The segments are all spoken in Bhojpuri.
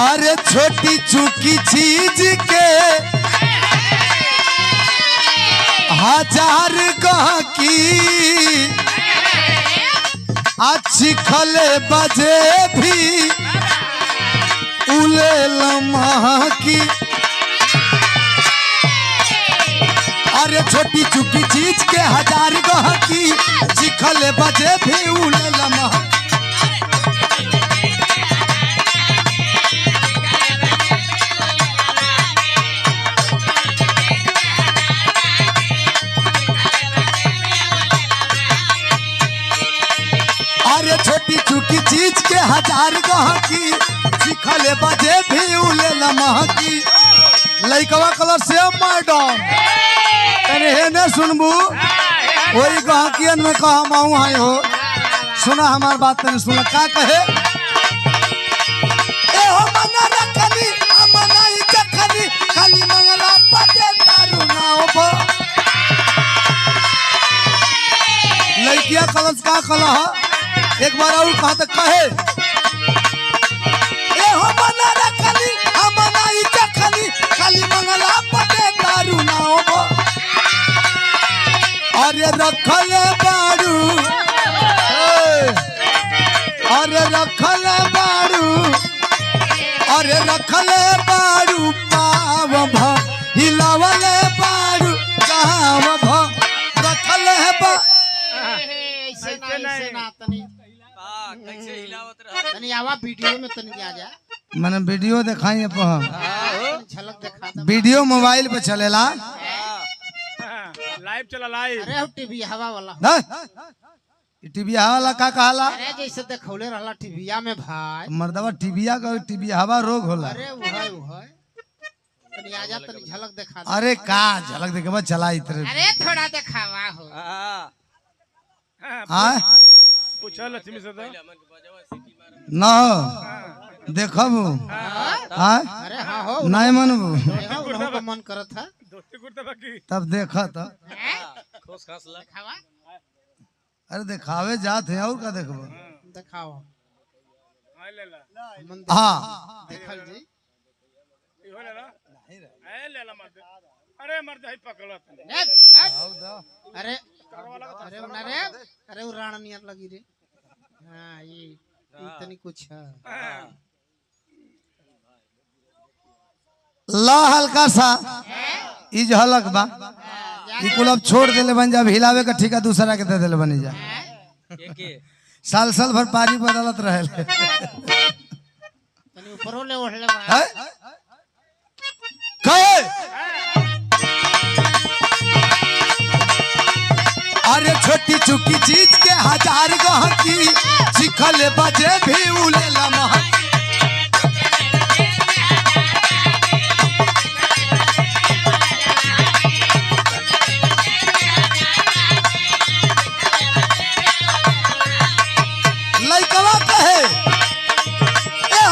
अरे छोटी चुकी चीज के हजार गहकी अच्छी खले बजे भी उले लम्हा अरे छोटी चुकी चीज के हजार गहकी चिखले बजे भी उले लम्हा। अरे छोटी चुकी चीज के हजार गहकी चिखले बजे भी उले लम्हा। लइकवा कलर से मैडम ने सुनबू वही गहकियन में कहा माऊ आए हो सुना हमार बात नहीं सुना का कहे ए हो मना रखनी मना ही जखनी खाली मंगला पते दारू ना हो लइकिया कलश का कला एक बार और कहा तक कहे ए हो मना रखनी मना ही जखनी खाली मंगला पते दारू ना हो अरे रखले बारू अरे रखले बारू अरे रखले बारू पाव भ हिलावले बारू गाव भ रखले बा ऐसे ना तनी कैसे हिलावत रहा तनी आवा वीडियो में तनी आ जा मैंने वीडियो दिखाई झलक दिखा वीडियो मोबाइल पे चलेला लाइव चला लाइव अरे टीवी हवा वाला टीवी हवा वाला का कहाला अरे जैसे देखौले रहला टीवीया में भाई मर्दवा टीवीया का टीवी हवा रोग होला अरे वो है तनी आजा तनी झलक दिखा अरे का झलक देखे बस चला इतरे अरे थोड़ा दिखावा हो हां पूछा लक्ष्मी से तो ना देखब हां अरे हां हो नहीं मनबू उनको मन करत था दोस्ती कुर्ता बाकी तब देखा तो खोस खास ला दिखावा अरे दिखावे जात है और का देखबो दिखाओ हां ले ला हां देखल जी ई हो ले ला ए ले ला मर्द अरे मर्द है पकड़ो अरे अरे अरे अरे वो राणा नियर लगी रे हां ये इतनी कुछ है ला हल्का सा ई झलक बा ई कुल अब छोड़ देले बन जा हिलावे का ठेका दूसरा के दे देले बनी जा साल साल भर पानी बदलत रहे तनी ऊपरों ले ओढ़ले बा कहे अरे छोटी चुकी चीज के हजार गहकी चिखले बजे भी उले लम्हा लइकवा कहे ए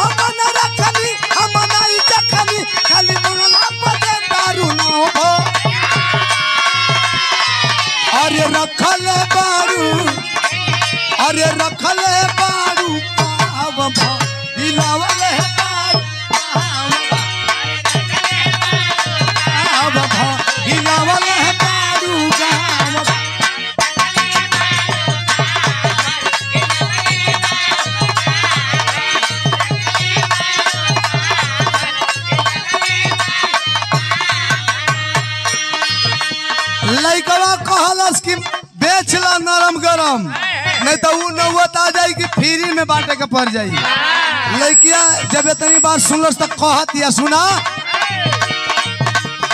हम न रखनी हम नहीं जखनी खाली मंगला पते दारू ना हो अरे रखले बारू अरे रखले बारू पाव भ हिलावले बारू पाव भ हिलावले बारू गाव लइकवा कहलस कि बेचला नरम गरम नहीं तो वो नौबत आ जाई कि फ्री में बांटे के पड़ जाई लइकिया जब इतनी बात सुनलस तो कहत या सुना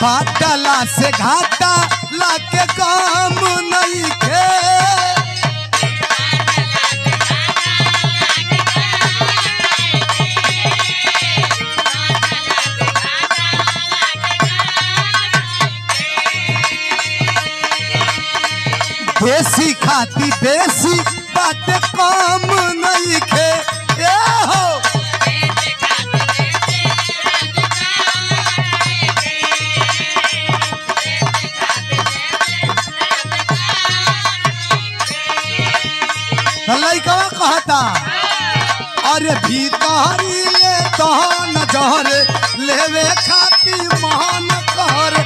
बाटला से घाटा लाके काम नहीं खे देसी खाती देसी बात काम नहीं खे ए हो लइकवा कहता अरे भीतरी ले तहन जहर लेवे खाती महान कहर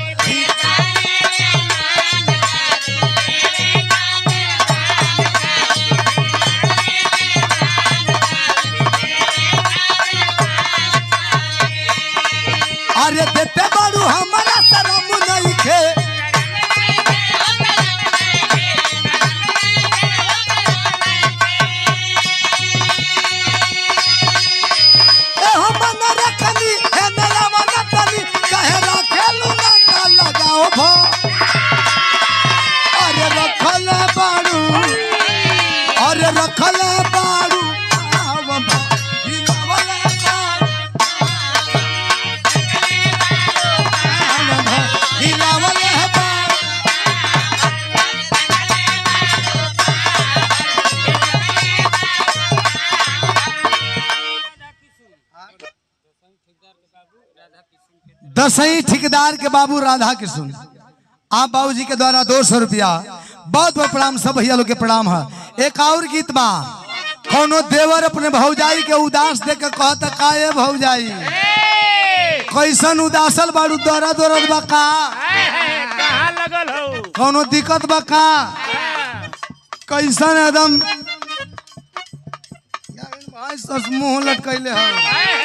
अरे देते बारू हमारा शरम नहीं खे हम न रखनी है नया मनतनी कहे रखेलू ना लगाओ भो अरे रखल बारू अरे रखल बारू दसई ठेकेदार के बाबू राधा कृष्ण आप बाबूजी के द्वारा 200 रुपया बहुत बहुत प्रणाम सब भैया लोग के प्रणाम है। एक और गीत बा कोनो देवर अपने भौजाई के उदास देख के कहता काये भौजाई कैसन उदासल बारू दौरा दौरत बा का कहाँ लगल हो कोनो दिक्कत बा का कैसन एकदम मुंह लटकैले हो